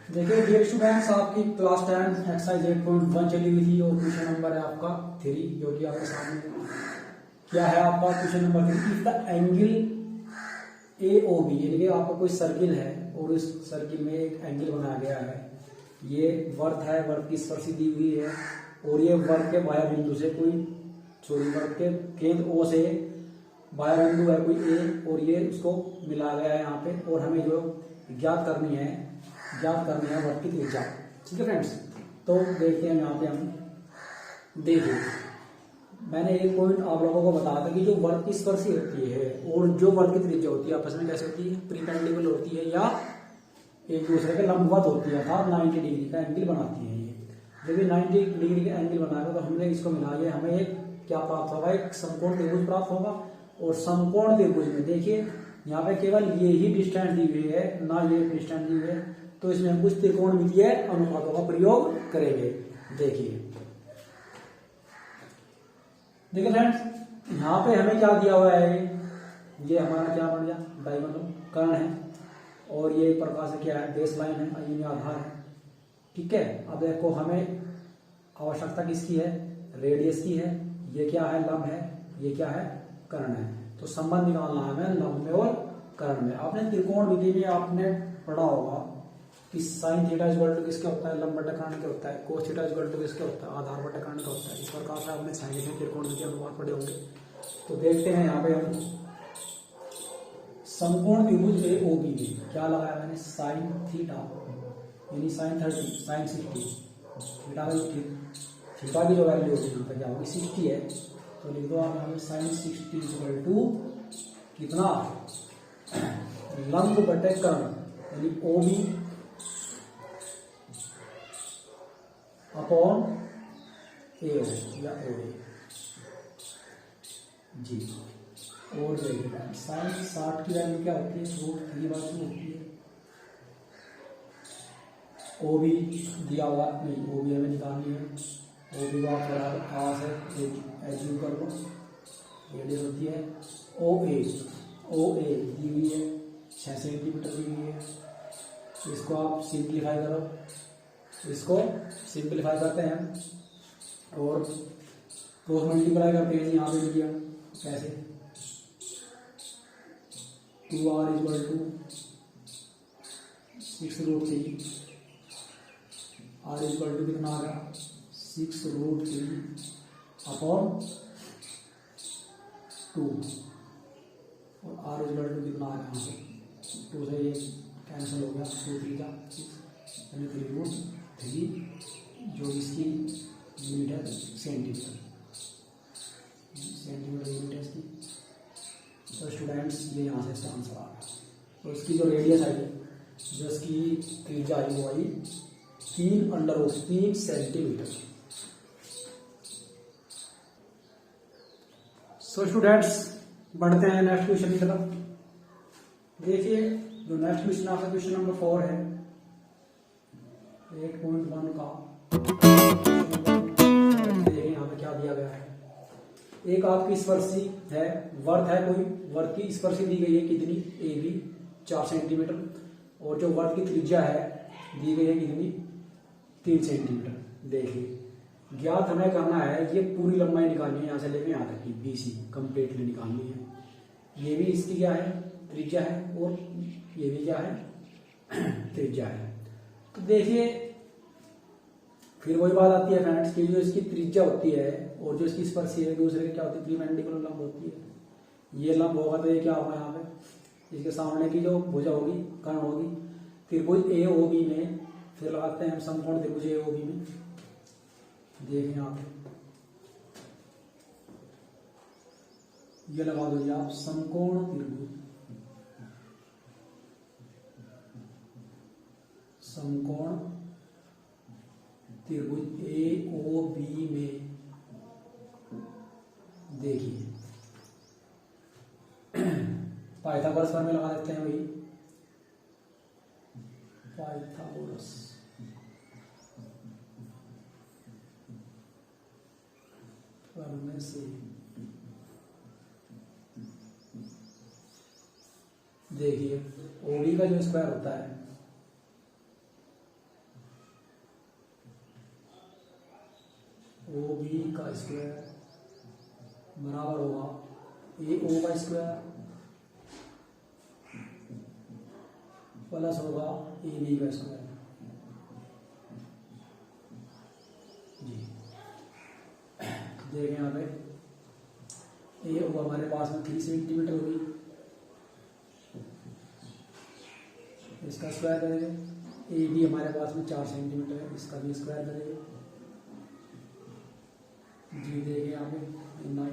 देखिए dear students, आपकी class 10 exercise 8.1 चली हुई थी और क्वेश्चन नंबर है आपका 3, जो कि आपके सामने क्या है। आपका question number 3, if the angle A O B, यानी कि आपका कोई सर्किल है और उस सर्किल में एक एंगल बनाया गया है। ये वर्त है, वर्त की स्पर्शी दी हुई है और ये वर्त के बाह्य बिंदु से वर्त के केंद्र ओ से बाह्य बिंदु है कोई ए, और ये उसको मिला गया है यहाँ पे, और हमें जो ज्ञात करनी है वर्त की त्रिज्या। ठीक है फ्रेंड्स, तो देखते हैं यहाँ पे हम। देखिए मैंने एक पॉइंट आप लोगों को बताया था कि जो वर्त की स्पर्शी होती है और जो वर्त की त्रिज्या होती है आपस में कैसे होती है, प्रीपेंडिकुलर होती है या एक दूसरे के लंबवत होती है, अर्थात 90 डिग्री का एंगल बनाती है। ये जब ये 90 डिग्री का एंगल बनाएगा तो हमने इसको मिला के हमें एक क्या प्राप्त होगा, एक समकोण त्रिभुज प्राप्त होगा। और समकोण त्रिभुज में देखिए यहाँ पे केवल ये ही डिस्टेंस दी हुई है, ना ये डिस्टेंस दी हुई है, तो इसमें हम कुछ त्रिकोणमितीय अनुपातों का प्रयोग करेंगे। देखिए फ्रेंड्स, यहाँ पे हमें क्या दिया हुआ है, ये हमारा क्या बन गया, डायगोनल कर्ण है, और ये एक प्रकार से क्या है, बेस लाइन है, ये आधार है। ठीक है, अब देखो हमें आवश्यकता किसकी है, रेडियस की है। ये क्या है, लंब है, ये क्या है, कर्ण है। तो संबंध निकालना है हमें लंब में और कर्ण में। आपने त्रिकोणमिति में आपने पढ़ा होगा कि साइन थीटा इक्वल टू किसके होता है, लंब बटा कर्ण के होता है। कोस थीटा इक्वल टू किसके होता है, आधार बटा कर्ण का होता है। इस प्रकार से आपने साइन के त्रिकोणमिति अनुपात पढ़े होंगे। तो देखते हैं यहाँ पे हम समकोण त्रिभुज ए ओ बी में क्या लगाया मैंने, साइन थीटा यानी साइन 30, साइन 60, थीटा की जो वैल्यू होती है यहाँ पे क्या होगी, 60 है। तो लिख दो आप यहाँ पे साइन 60 इक्वल टू कितना, लंब बटे कर्ण यानी ओ बी अपॉन ए या ओ जी। और देखिए साइन 60 की वैल्यू क्या होती है, √3/2 होती है। ओ बी दिया हुआ नहीं, ओ बी हमें निकालनी है। ओ बी का बराबर खास है, एज्यूम कर लो, रेडियस होती है ओ ए दी हुई है 6 सेंटीमीटर दी हुई है। इसको आप सिंप्लीफाई करो, इसको सिंप्लीफाई करते हैं और क्रॉस मल्टीप्लाई करते हैं। यहाँ पे लिया कैसे, 2r equal to 6√3, r equal to कितना आ गया, 6√3 अपॉन 2, और r इक्वल टू कितना आ गया, यहाँ पे 2 से ये कैंसिल हो गया, 2 3 का 6 यानी 3√3, जो इसकी यूनिट है सेंटीमीटर यूनिट है इसकी। तो स्टूडेंट्स ये यहाँ से इसका आंसर आ गया। तो इसकी जो रेडियस आई, जो इसकी त्रिज्या आई, वो आई 3√3 सेंटीमीटर। सो स्टूडेंट्स बढ़ते हैं नेक्स्ट क्वेश्चन की तरफ। देखिए जो नेक्स्ट क्वेश्चन आपका क्वेश्चन नंबर 4 है 8.1 का। देखिए यहाँ पे क्या दिया गया है, एक आपकी स्पर्शी है, वर्त है कोई, वर्त की स्पर्शी दी गई है कितनी, ए बी 4 सेंटीमीटर, और जो वर्त की त्रिज्या है दी गई है कितनी, 3 सेंटीमीटर। देखिए ज्ञात हमें करना है, ये पूरी लंबाई निकालनी है, यहाँ से लेके यहाँ तक की BC कंप्लीटली निकालनी है। ये भी इसकी क्या है, त्रिज्या है, और ये भी क्या है, त्रिज्या है। तो देखिए फिर वही बात आती है फ्रेंड्स कि जो इसकी त्रिज्या होती है और जो इसकी स्पर्शी है दूसरे की क्या होती है, प्रीपेंडिकुलर लंब होती है। ये लंब होगा तो ये क्या होगा, यहाँ पे इसके सामने की जो भुजा होगी, कर्ण होगी। फिर कोई ए ओ बी में फिर लगाते हैं हम समकोण त्रिभुज ए ओ बी में। देखें यहाँ पे ये लगा दो आप, समकोण त्रिभुज, समकोण त्रिभुज ए ओ बी में। देखिए पाइथागोरस फॉर्मूला लगा देते हैं, वही पाइथागोरस फॉर्मूले से देखिए ओडी का जो स्क्वायर होता है स्क्वायर बराबर होगा ए ओ का स्क्वायर प्लस होगा ए बी का स्क्वायर। जी देखें यहाँ पे ए ओ हमारे पास में 3 सेंटीमीटर होगी, इसका स्क्वायर करेंगे। ए बी हमारे पास में 4 सेंटीमीटर है, इसका भी स्क्वायर करेंगे। जी देखें यहाँ पे 9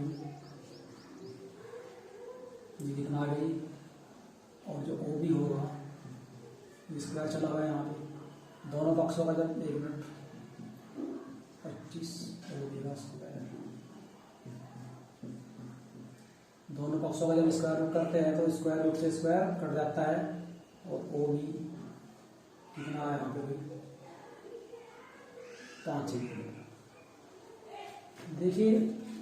ये कितना आ गई, और जो ओ भी होगा स्क्वायर चला हुआ है यहाँ पे दोनों पक्षों का, जब 1 मिनट 25 ओ बी का स्क्वायर, दोनों पक्षों का जब स्क्वायर रूट करते हैं तो स्क्वायर रूट से स्क्वायर कट जाता है, और ओ बी कितना है यहाँ पे 5 सेंटीमीटर। देखिए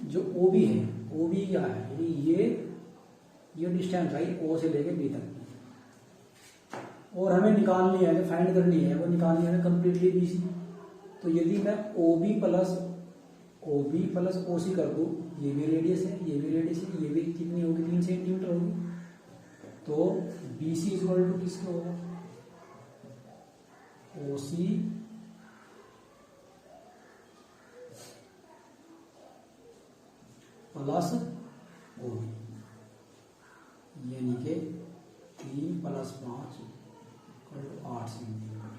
जो ओ बी है, ओ बी क्या है, यानी ये डिस्टेंस है ओ से लेके बी तक, और हमें निकालनी है, फाइंड करनी है, वो निकालनी है कंप्लीटली बी सी। तो यदि मैं ओ बी प्लस ओ सी कर दूँ, ये भी रेडियस है, ये भी रेडियस है, ये भी कितनी होगी 3 सेंटीमीटर होगी, तो बी सी इक्वल टू किसके होगा ओ सी प्लस ओ बी, यानी कि 3 + 5 = 8 centimetre.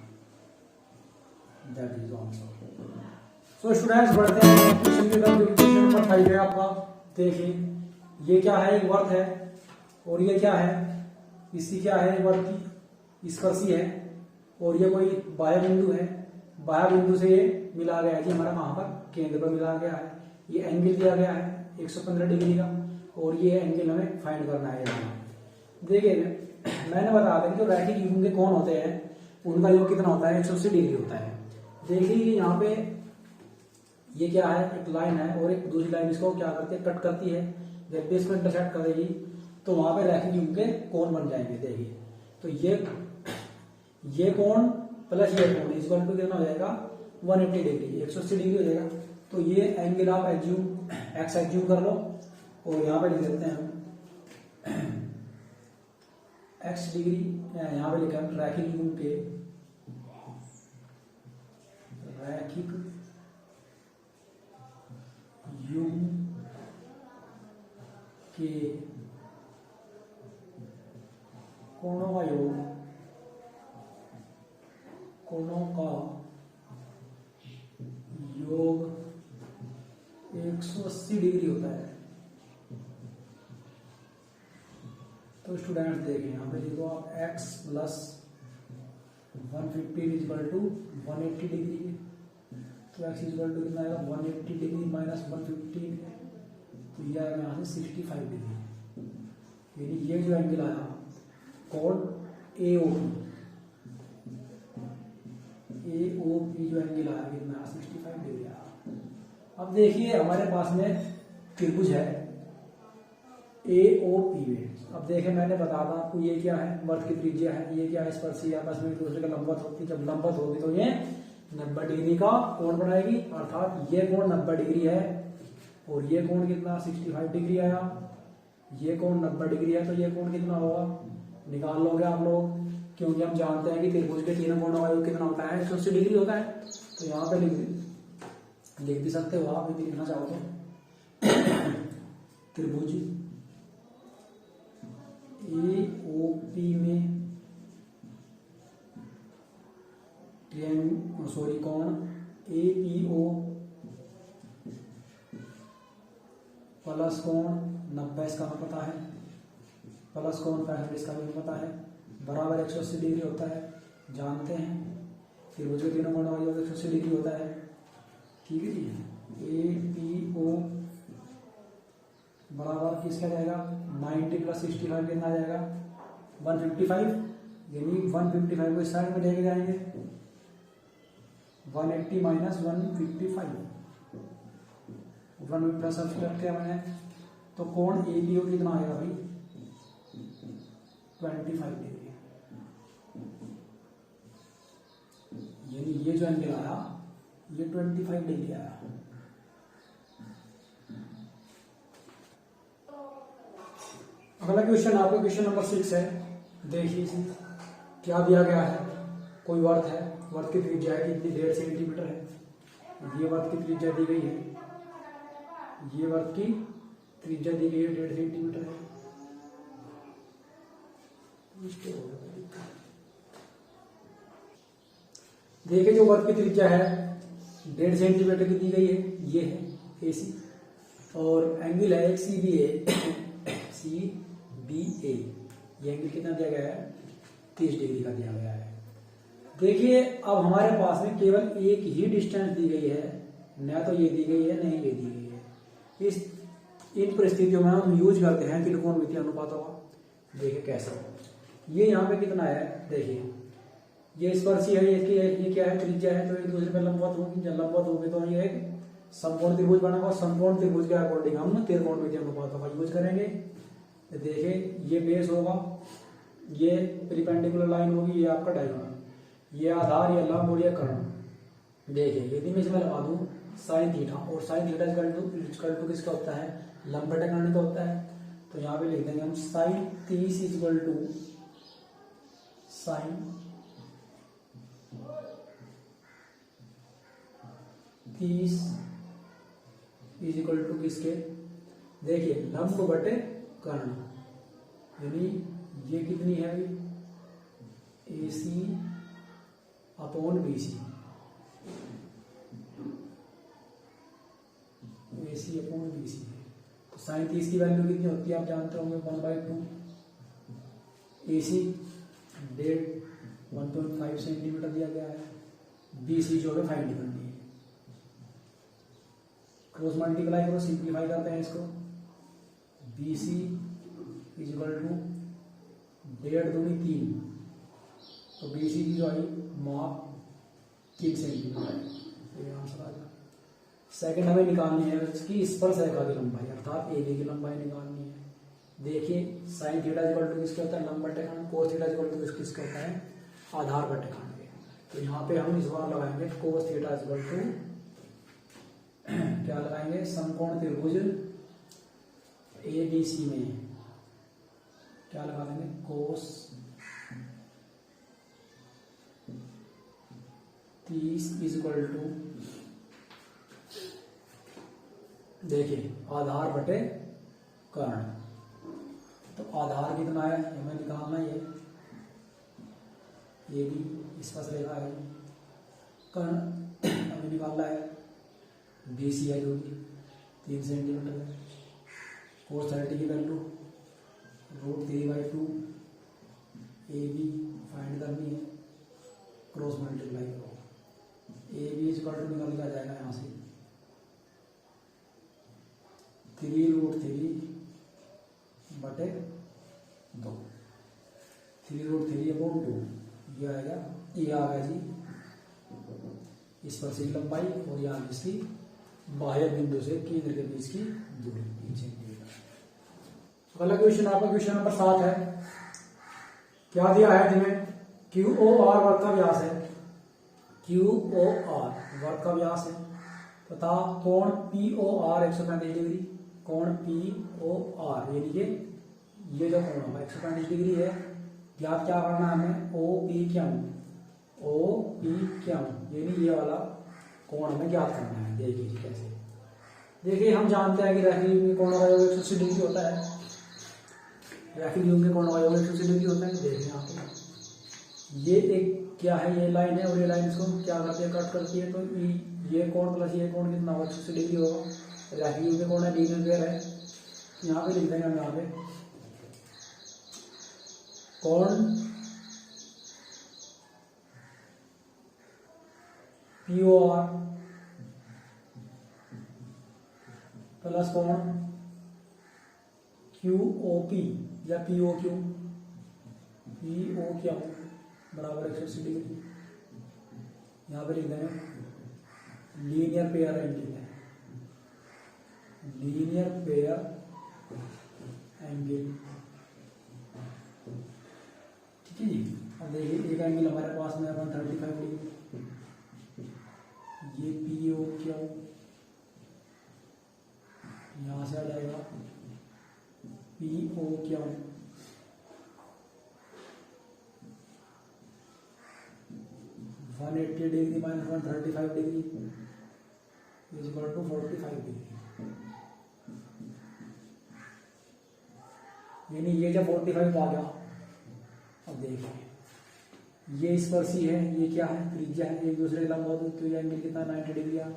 That is answer. So students बढ़ते हैं क्वेश्चन के तरफ। क्वेश्चन नंबर 5 है आपका। देखिए ये क्या है, एक वर्त है, और ये क्या है, इसकी क्या है, वर्त की स्पर्शी है, और ये कोई बाह्य बिंदु है, बाह्य बिंदु से ये मिला गया है जी हमारा कहाँ पर, केंद्र पर मिला गया है। ये एंगल दिया गया है 115 डिग्री का, और ये एंगल हमें फाइंड करना है। देखिए मैंने बताया था कि जो रैखिक युग्म के कोण होते हैं उनका योग कितना होता है, 180 डिग्री होता है। देखिए यहाँ पे ये क्या है, एक लाइन है, और एक दूसरी लाइन इसको क्या करती है, कट करती है। जब भी इसको इंटरसेक्ट करेगी तो वहां पे रैखिक युग्म के कोण बन जाएंगे। देखिए तो ये कोण प्लस ये कोण इक्वल टू कितना हो जाएगा 180 डिग्री, 180 डिग्री हो जाएगा। तो ये एंगल आप एक्स एज्यूम कर लो, और यहाँ पे लिख देते हैं हम एक्स डिग्री, यहाँ पे लिखा है रैखिक युग्म के, रैखिक युग्म के कोणों का योग, कोणों का योग 180 डिग्री होता है। तो स्टूडेंट्स देखें यहाँ पे देखो आप x + 150 = 180 डिग्री, तो x = कितना आएगा 180 डिग्री माइनस 150, तो ये आएगा यहाँ से 65 डिग्री। यानी ये जो एंगल आया कोण AOP जो एंगल आया कितना 65 डिग्री आया। अब देखिए हमारे पास में त्रिभुज है AOP में। अब देखें मैंने बताया था आपको ये क्या है, वर्त की त्रिज्या है, ये क्या है, स्पर्शी आपस में एक दूसरे का लंबवत होती है। जब लंबवत होगी तो ये 90 डिग्री का कोण बनाएगी, अर्थात ये कोण 90 डिग्री है, और ये कोण कितना 65 डिग्री आया। ये कोण 90 डिग्री है, तो ये कोण कितना होगा निकाल लोगे आप लोग, क्योंकि हम जानते हैं कि त्रिभुज के तीनों कोणों का योग कितना होता है 180 डिग्री होता है। तो यहाँ पे लिख भी सकते हो आप, यदि लिखना चाहो तो त्रिभुज AOP में कोण APO प्लस कोण 90 इसका हमें पता है, प्लस कोण 65 इसका भी पता है, बराबर 180 डिग्री होता है, जानते हैं। त्रिभुज के तीनों कोणों का योग 180 डिग्री होता है। ठीक है जी। APO बराबर किसका जाएगा 90 + 65 कितना आ जाएगा 155, यानी 155 को इस साइड में लेके जाएंगे, 180 माइनस 155, 1 प्लस सब्सट्रैक्ट किया मैंने, तो कोण APO कितना आएगा भाई 25 डिग्री। यानी ये जो एंगल आया ये 25 डिग्री आया। अगला क्वेश्चन आपका क्वेश्चन नंबर 6 है। देखिए इसमें क्या दिया गया है, कोई वर्त है, वर्त की त्रिज्या है कितनी, 1.5 सेंटीमीटर है। ये वर्त की त्रिज्या दी गई है, ये वर्त की त्रिज्या दी गई है 1.5 सेंटीमीटर है। देखिए जो वर्त की त्रिज्या है 1.5 सेंटीमीटर की दी गई है, ये है AC, और एंगल है एक CBA। ये एंगल कितना दिया गया है, 30 डिग्री का दिया गया है। देखिए अब हमारे पास में केवल एक ही डिस्टेंस दी गई है, न तो ये दी गई है न ही ये दी गई है। इस इन परिस्थितियों में हम यूज करते हैं त्रिकोणमितीय अनुपातों का। देखिए कैसे, ये यहाँ पे कितना है, देखिए ये स्पर्शी है, ये क्या है, त्रिज्या है, तो एक दूसरे पे लंबवत होगी, जब लंबवत होगी तो ये एक समकोण त्रिभुज बनेगा। समकोण त्रिभुज के अकॉर्डिंग हम त्रिकोणमितीय अनुपातों का यूज करेंगे। तो देखिए ये बेस होगा, ये परपेंडिकुलर लाइन होगी, ये आपका डायगोनल, ये आधार, ये लंब और ये कर्ण। देखिए यदि मैं इसमें लगा दूं साइन थीटा, और साइन थीटा इक्वल टू किसका होता है, लंब बटे कर्ण का होता है। तो यहाँ पे लिख देंगे हम sine 30 equal to sine 30 is equal to किसके, देखिए लंब बटे कर्ण, यानी ये कितनी है AC upon BC, AC upon BC। तो साइन 30 की वैल्यू कितनी होती है आप जानते होंगे, 1/2। AC 1.5 सेंटीमीटर दिया गया है, BC जो है फाइंड करनी है। क्रॉस मल्टीप्लाई करो, सिंप्लीफाई करते हैं इसको, BC इज इक्वल टू 1.5 दूनी 3, तो BC की जो आई माप 3 सेंटीमीटर, तो ये आंसर आ गया। सेकंड हमें निकालनी है इसकी स्पर्श रेखा की लंबाई, अर्थात AB की लंबाई निकालनी है। देखिए साइन थीटा इक्वल टू किसके होता है, लंब बटे कर्ण, कोस थीटा इक्वल टू किसके होता है, आधार बटे कर्ण के। तो यहाँ पे हम इस बार लगाएंगे कोस थीटा इक्वल टू क्या लगाएंगे, समकोण त्रिभुज ABC में क्या लगा देंगे, कोस 30 इज इक्वल टू, देखिए आधार बटे कर्ण। तो आधार कितना है हमें निकालना, ये भी स्पर्श रेखा है, कर्ण हमें निकालना है, BC है जो कि 3 सेंटीमीटर है। कोस 30 की वैल्यू √3/2, AB फाइंड करनी है, क्रॉस मल्टीप्लाई करो, AB इज इक्वल टू निकल के जाएगा यहाँ से 3√3 बटे 2, 3√3 अपॉन 2, ये आएगा, ये आ गया जी स्पर्शी लंबाई, और यहाँ इसकी बाह्य बिंदु से केंद्र के बीच की दूरी 3 सेंटीमीटर। अगला क्वेश्चन आपका क्वेश्चन नंबर 7 है। क्या दिया है तुम्हें, QOR वर्ग का व्यास है, QOR वर्ग का व्यास है, तथा कोण POR 135 डिग्री, कोण POR यानी कि ये जो कोण होगा 135 डिग्री है। ज्ञात क्या करना है हमें, OPQ, यानी ये वाला कोण हमें ज्ञात करना है। देखिए कैसे, देखिए हम जानते हैं कि रैखिक युग्म के कोणों का योग 180 डिग्री होता है, रैखिक युग्म के कोणों का योग 180 डिग्री होता है। देखिए यहाँ पे ये एक क्या है, ये लाइन है, और ये लाइन इसको क्या करती है, कट करती है। तो ये कोण प्लस ये कोण कितना होगा, 180 डिग्री होगा। रैखिक युग्म के कोण है, लीनियर है, यहाँ पे लिख देंगे हम, यहाँ पे कोण POR प्लस कोण QOP या POQ बराबर 180 डिग्री। यहाँ पे लिख देंगे लीनियर पेयर एंगल है, लीनियर पेयर एंगल, ठीक है जी। अब देखिए एक एंगल हमारे पास में 135 डिग्री, ये POQ यहाँ से आ जाएगा POQ क्या 180 degree minus 135 degree is equal to 45 degree. यानी ये जब 45 आ गया, अब देखिए ये स्पर्शी है, ये क्या है, त्रिज्या है, एक दूसरे के लंबवत, तो ये एंगल कितना 90 डिग्री आ।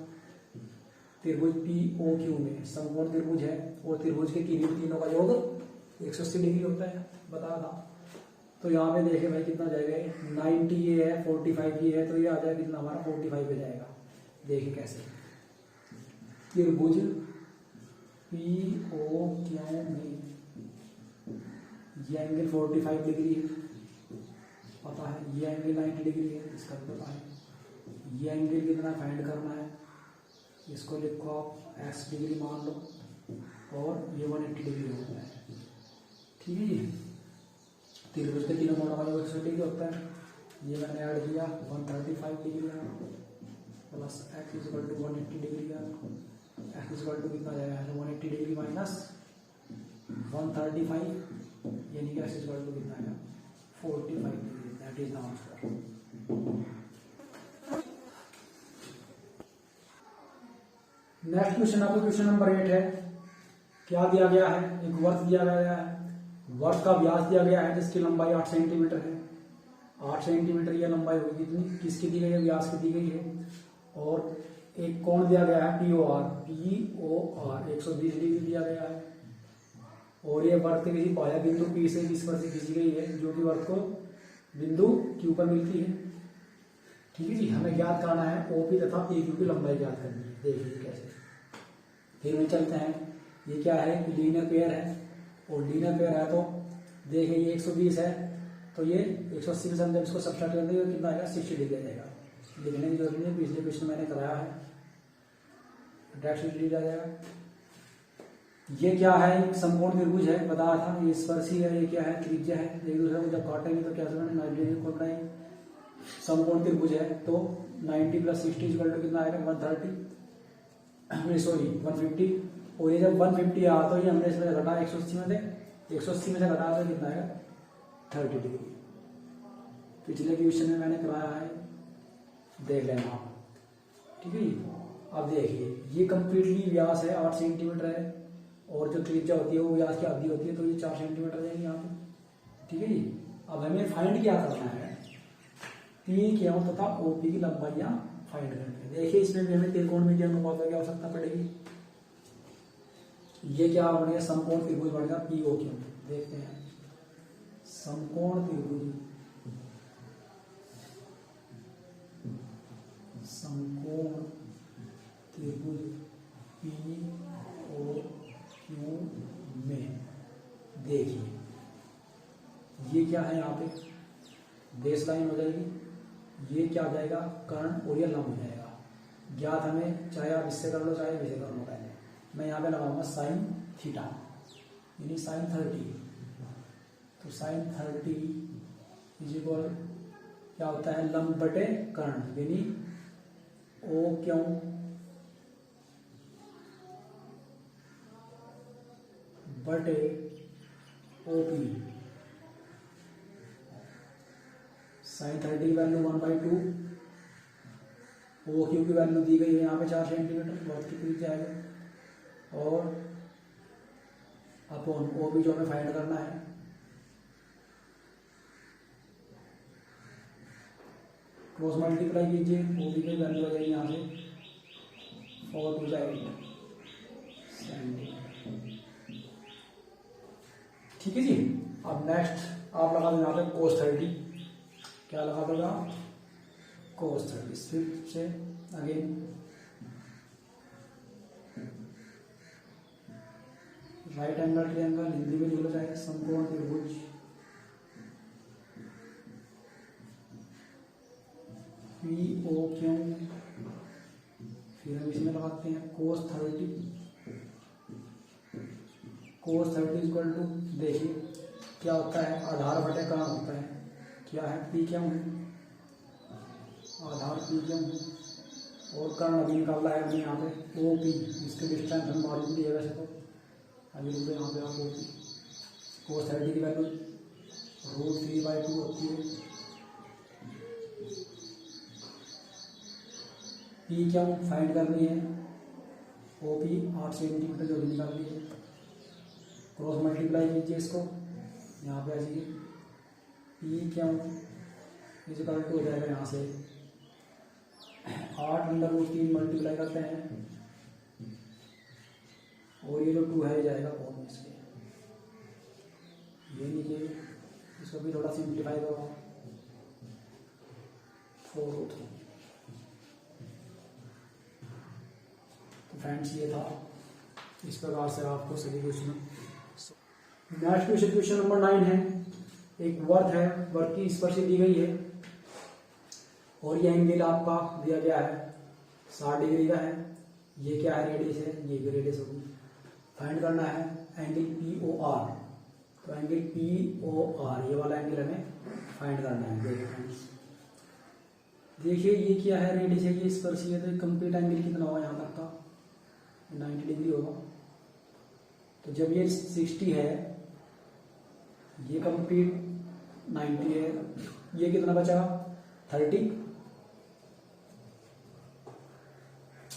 त्रिभुज पी ओ क्यू में समकोण त्रिभुज है और त्रिभुज के तीनों का योग 180 डिग्री होता है, बताया था। तो यहाँ पे देखे भाई कितना जाएगा, 90 ये है, 45 ये है, तो ये आ जाएगा कितना हमारा 45 पे जाएगा। देखिए कैसे, त्रिभुज पी ओ क्यू में ये एंगल 45 डिग्री है, पता है, ये एंगल 90 डिग्री है, इसका भी पता है। ये एंगल कितना फाइंड करना है, इसको लिखो आप x डिग्री मान लो, और ये 180 डिग्री होता है, ठीक है जी। त्रिभुज के तीनों कोणों का योग 180 डिग्री होता है। ये मैंने ऐड किया 135 degree plus x is equal to 180 degree का, x इज इक्वल टू कितना जाएगा, 180 डिग्री माइनस 135, यानी कि x इज इक्वल टू कितना आएगा 45 degree. That is the answer. Next question आपको क्वेश्चन नंबर 8 है। क्या दिया गया है, एक वर्त दिया गया है, वर्त का व्यास दिया गया है जिसकी लंबाई 8 सेंटीमीटर है। 8 सेंटीमीटर यह लंबाई होगी कितनी, किसकी दी गई है, व्यास की दी गई है। और एक कोण दिया गया है POR, 120 डिग्री दिया गया है। और ये वर्त किसी पाया बिंदु P से इस पर से खींची गई है, जो कि वर्त को बिंदु Q पर मिलती है, ठीक है जी। हमें ज्ञात करना है OP तथा PQ की लंबाई ज्ञात करनी है। देखिए कैसे, फिर में चलते हैं। ये क्या है, लीनियर पेयर है, और लीनियर पेयर है तो देखिए ये 120 है, तो ये 180 में से हम जब इसको सब्ट्रैक्ट कर देंगे कितना आएगा, 60 डिग्री आ जाएगा। लिखने की जरूरत नहीं, पिछले क्वेश्चन मैंने कराया है, डायरेक्ट 60 डिग्री आ जाएगा। ये क्या है, एक समकोण त्रिभुज है, बताया था, ये स्पर्शी है, ये क्या है, त्रिज्या है। एक दूसरे को जब काटेंगे तो क्या समझ 90 डिग्री को बनाएंगे। समकोण त्रिभुज है तो 90 प्लस 60 इक्वल टू कितना आएगा 130, सॉरी 150। और ये जब 150 आया तो ये हमने इसमें घटा 180 में से, 180 में से घटा तो कितना आएगा 30 डिग्री। पिछले क्वेश्चन में मैंने कराया है, देख लेना आप, ठीक है जी। अब देखिए ये कंप्लीटली व्यास है 8 सेंटीमीटर है, और जो त्रिज्या होती है वो व्यास की आधी होती है, तो ये 4 सेंटीमीटर जाएगी यहाँ पे, ठीक है जी। अब हमें फाइंड क्या करना है, PQ तथा OP की लंबाइयां फाइंड करनी है। देखिए इसमें भी हमें त्रिकोणमितीय अनुपातों की आवश्यकता पड़ेगी। ये क्या बन गया, समकोण त्रिभुज बन गया POQ। देखते हैं, समकोण त्रिभुज, समकोण त्रिभुज POQ में देखिए ये क्या है, यहाँ पे बेस लाइन हो जाएगी, ये क्या आ जाएगा, कर्ण, और ये लंब हो जाएगा। ज्ञात हमें, चाहे आप इससे कर लो चाहे इसे कर लो। पहले मैं यहाँ पे लगाऊंगा साइन थीटा, यानी साइन 30, तो साइन 30 इज इक्वल क्या होता है, लंब बटे कर्ण, यानी OQ बटे OP। साइन 30 की वैल्यू 1/2, OQ की वैल्यू दी गई है यहाँ पे 4 सेंटीमीटर, वर्त की त्रिज्या है, और अपॉन OP जो हमें फाइंड करना है, क्रॉस मल्टीप्लाई कीजिए, OP की वैल्यू आ जाएगी यहाँ से 4 to 8 सेंटीमीटर, ठीक है जी। अब नेक्स्ट आप लगा दो यहाँ पे cos 30, क्या लगा दोगा, cos 30। फिर से again right angle triangle, Hindi में लिख लो चाहे समकोण त्रिभुज POQ, फिर हम इसमें लगाते हैं cos 30। cos 30 इक्वल टू, देखिए क्या होता है, आधार बटे कर्ण होता है, क्या है PQ है, आधार PQ है, और कर्ण अभी निकालना है हमने यहाँ पे OP, इसके डिस्टेंस हम मालूम भी है वैसे तो, अभी रुको यहाँ पे आप OP cos 30 की वैल्यू √3/2 होती है। पी क्या फाइंड करनी है, OP 8 सेंटीमीटर जो भी निकालनी है। क्रॉस मल्टीप्लाई कीजिए इसको, यहाँ पे आ जाइए, पी क्या इजिकल टू हो जाएगा यहाँ से 8√3 मल्टीप्लाई करते हैं और ये जो 2 है जाएगा कौन इसके, ये नीचे इसको भी थोड़ा सिंप्लीफाई करो 4। तो फ्रेंड्स ये था, इस प्रकार से आपको सभी question. Next question, question number 9 है। एक वर्क है, वर्क की स्पर्शी दी गई है और ये एंगल आपका दिया गया है 60 डिग्री का है। ये क्या है, रेडियस है, ये भी रेडियस होगी। फाइंड करना है एंगल POR। तो एंगल POR ये वाला एंगल हमें फाइंड करना है। देखिए फ्रेंड्स, देखिए ये क्या है, रेडियस है, ये स्पर्शी है। तो कंप्लीट एंगल कितना होगा यहाँ तक का, 90 डिग्री होगा। तो जब ये 60 है, ये कंप्लीट 90 है, ये कितना बचा 30।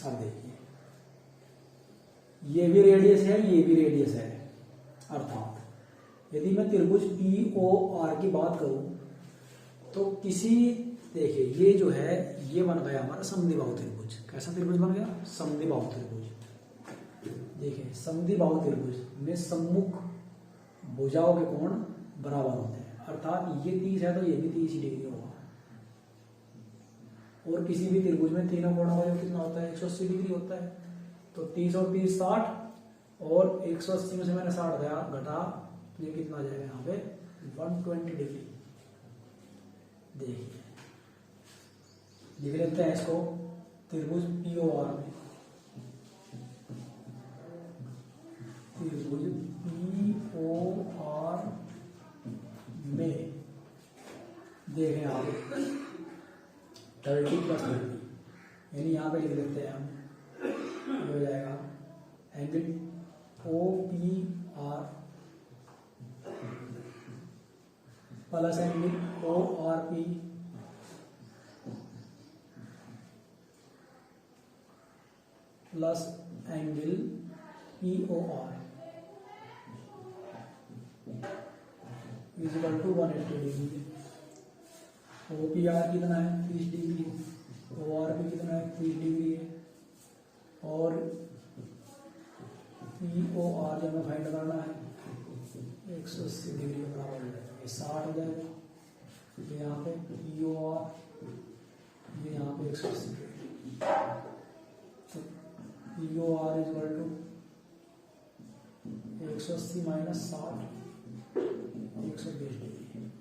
अब देखिए ये भी रेडियस है, ये भी रेडियस है। अर्थात यदि मैं त्रिभुज POR की बात करूं तो किसी, देखिए ये जो है ये बन गया हमारा समद्विबाहु त्रिभुज। कैसा त्रिभुज बन गया, समद्विबाहु त्रिभुज। देखिए समद्विबाहु त्रिभुज में सम्मुख भुजाओं के कोण बराबर होते हैं। अर्थात ये 30 है तो ये भी 30 डिग्री होगा। और किसी भी त्रिभुज में तीनों कोणों का जो कितना होता है 180 डिग्री होता है। तो 30 और 30 60 और 180 में से मैंने 60 घटा तो ये कितना आ जाएगा यहाँ पे 120 डिग्री। देखिए लिख लेते हैं इसको त्रिभुज POR में, त्रिभुज POR में देखें आप 30 + 30, यानी यहाँ पे लिख लेते हैं हम, हो जाएगा angle OPR plus angle ORP plus angle POR equal to 180 degree. OPR कितना है 30 डिग्री, ORP कितना है 30 डिग्री है, और POR जो हमें फाइंड करना है 180 डिग्री के बराबर हो जाएगा। ये 60 हो जाएगा, तो यहाँ पे POR ये यहाँ पे 180 डिग्री। तो POR इक्वल टू 180 - 60 120 डिग्री।